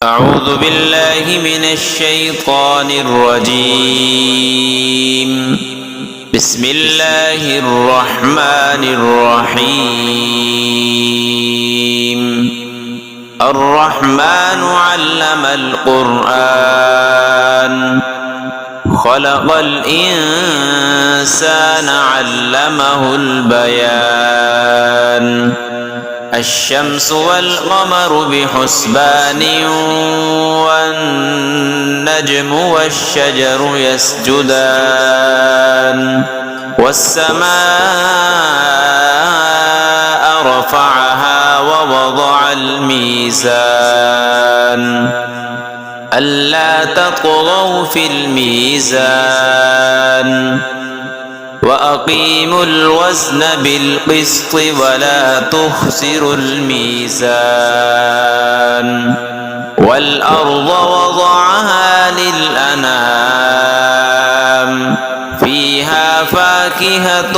أعوذ بالله من الشيطان الرجيم. بسم الله الرحمن الرحيم. الرحمن علم القرآن خلق الإنسان علمه البيان. الشمس والقمر بحسبان والنجم والشجر يسجدان والسماء رفعها ووضع الميزان ألا تطغوا في الميزان وأقيموا الوزن بالقسط ولا تخسروا الميزان والأرض وضعها للأنام فيها فاكهة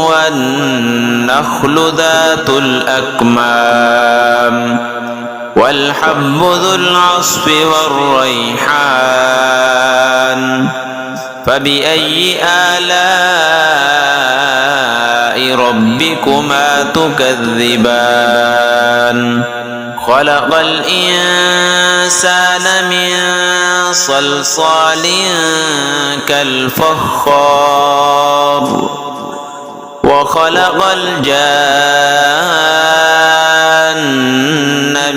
والنخل ذات الأكمام والحب ذو العصف والريحان. فبأي آلاء ربكما تكذبان؟ خلق الإنسان من صلصال كالفخار وخلق الجان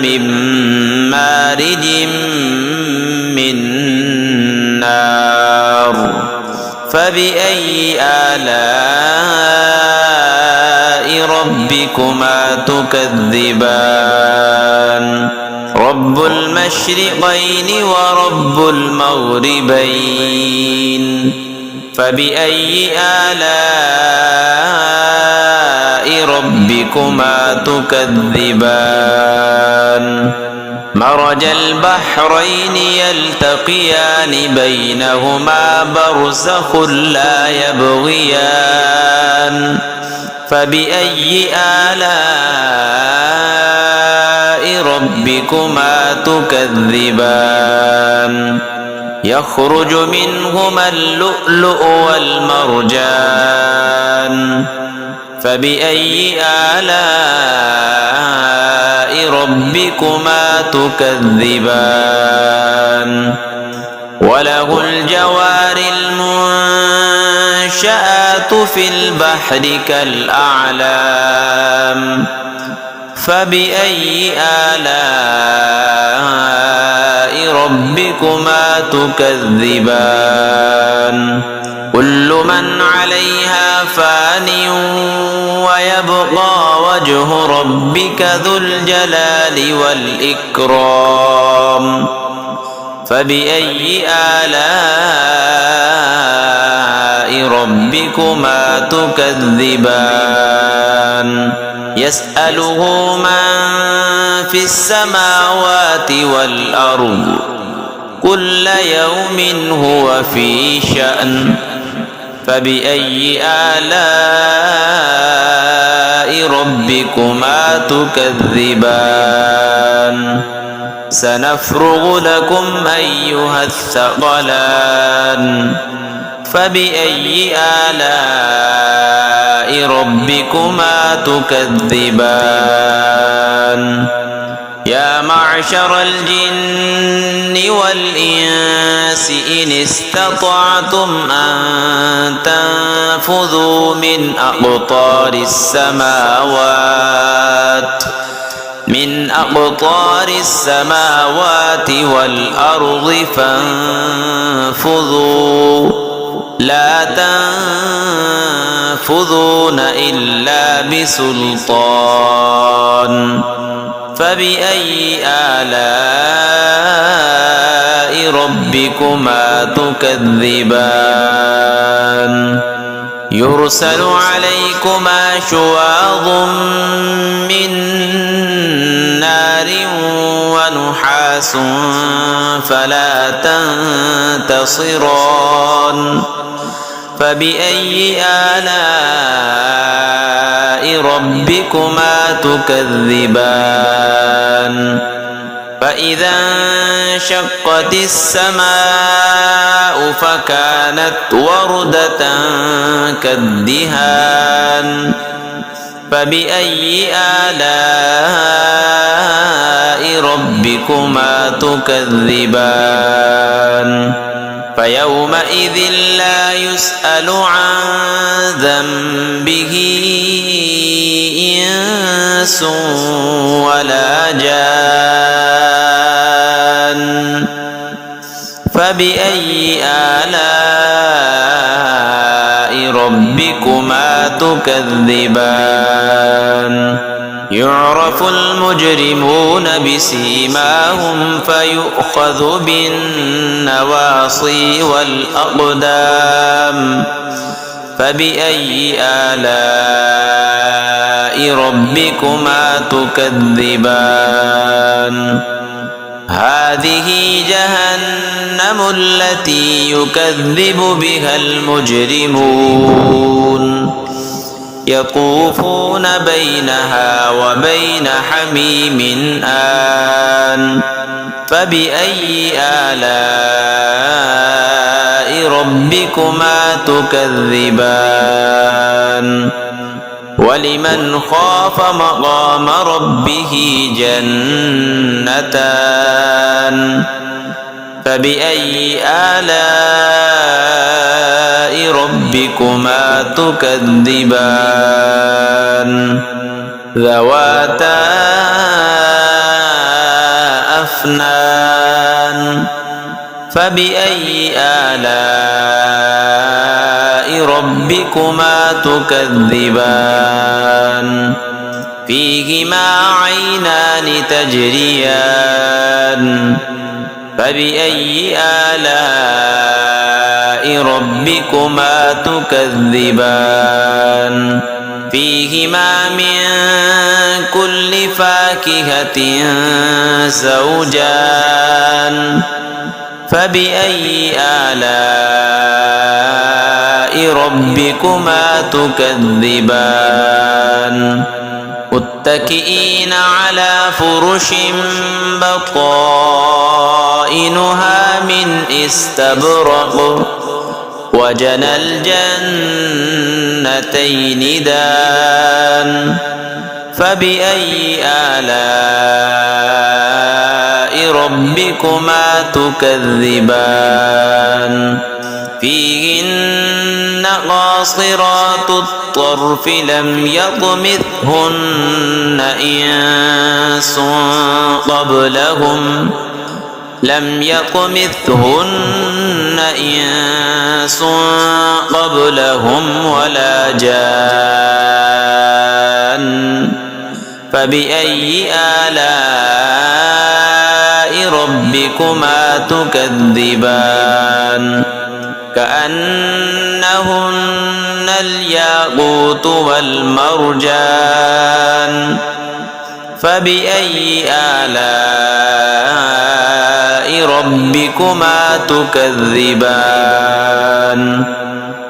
من مارج من نار. فبأي آلاء ربكما تكذبان؟ رب المشرقين ورب المغربين. فبأي آلاء ربكما تكذبان؟ مرج البحرين يلتقيان بينهما برزخ لا يبغيان. فبأي آلاء ربكما تكذبان؟ يخرج منهما اللؤلؤ والمرجان. فبأي آلاء ربكما تكذبان؟ وله الجوار المنشآت في البحر كالأعلام. فبأي آلاء ربكما تكذبان؟ كل من عليها فان ويبقى وجه ربك ذو الجلال والإكرام. فبأي آلاء ربكما تكذبان؟ يسأله من في السماوات والأرض كل يوم هو في شأن. فبأي آلاء ربكما تكذبان؟ سنفرغ لكم أيها الثقلان. فبأي آلاء ربكما تكذبان؟ يا معشر الجن والإنس إن استطعتم أن تنفذوا من أقطار السماوات والأرض فانفذوا لا تنفذون إلا بسلطان. فبأي آلاء ربكما تكذبان؟ يرسل عليكما شواظ من نار ونحاس فلا تنتصران. فبأي آلاء ربكما تكذبان فإذا انشقت السماء فكانت وردة كالدهان فبأي آلاء ربكما تكذبان فيومئذ لا يسأل عن ذنبه إنس ولا جان فبأي آلاء ربكما تكذبان يعرف المجرمون بسيماهم فيؤخذ بالنواصي والأقدام فبأي آلاء ربكما تكذبان هذه جهنم التي يكذب بها المجرمون يطوفون بينها وبين حميم آن فبأي آلاء ربكما تكذبان ولمن خاف مقام ربه جنتان فبأي آلاء ربكما تكذبان ذواتا أفنان فبأي آلاء ربكما تكذبان فيهما عينان تجريان فبأي آلاء ربكما تكذبان فيهما من كل فاكهة زوجان فبأي آلاء ربكما تكذبان متكئين على فرش بطائنها من استبرق وجنى الجنتين دان فبأي آلاء ربكما تكذبان فيهن قاصرات الطرف لم يطمثهن إنس قبلهم ولا جان فبأي آلاء ربكما تكذبان كأنهن الياقوت والمرجان فبأي آلاء ربكما تكذبان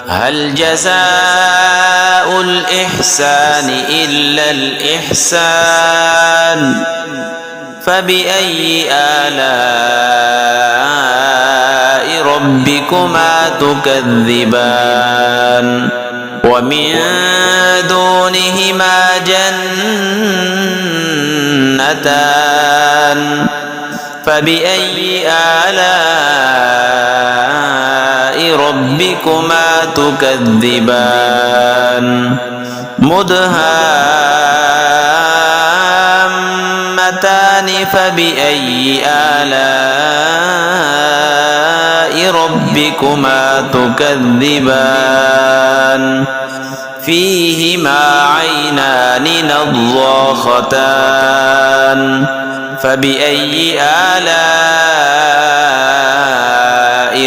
هل جزاء الإحسان إلا الإحسان فبأي آلاء ربكما تكذبان ومن دونهما جنتان فبأي آلاء ربكما تكذبان مدهامتان فبأي آلاء ربكما تكذبان فيهما عينان نضاختان فبأي آلاء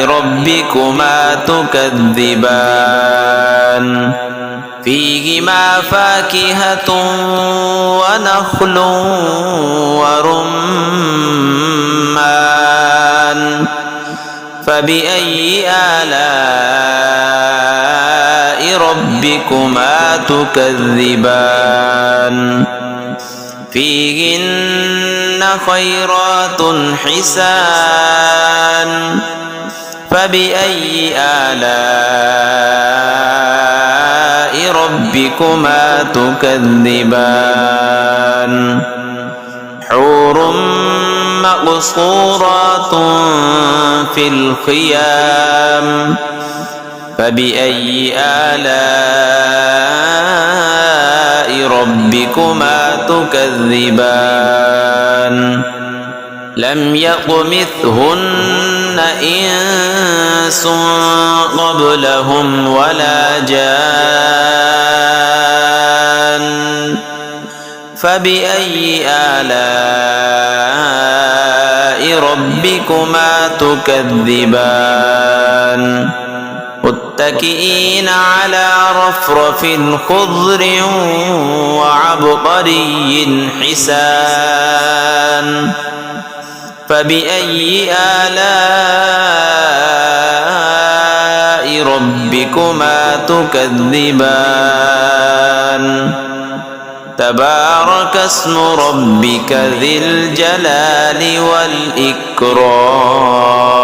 ربكما تكذبان فيهما فاكهة ونخل ورمان فبأي آلاء ربكما تكذبان فيهن خيرات حسان فبأي آلاء ربكما تكذبان حور مقصورات في الخيام فبأي آلاء ربكما تكذبان لم يطمثهن إنس قبلهم ولا جان فبأي آلاء ربكما تكذبان متكئين على رفرف خضر وعبقري حسان فبأي آلاء ربكما تكذبان تبارك اسم ربك ذي الجلال والإكرام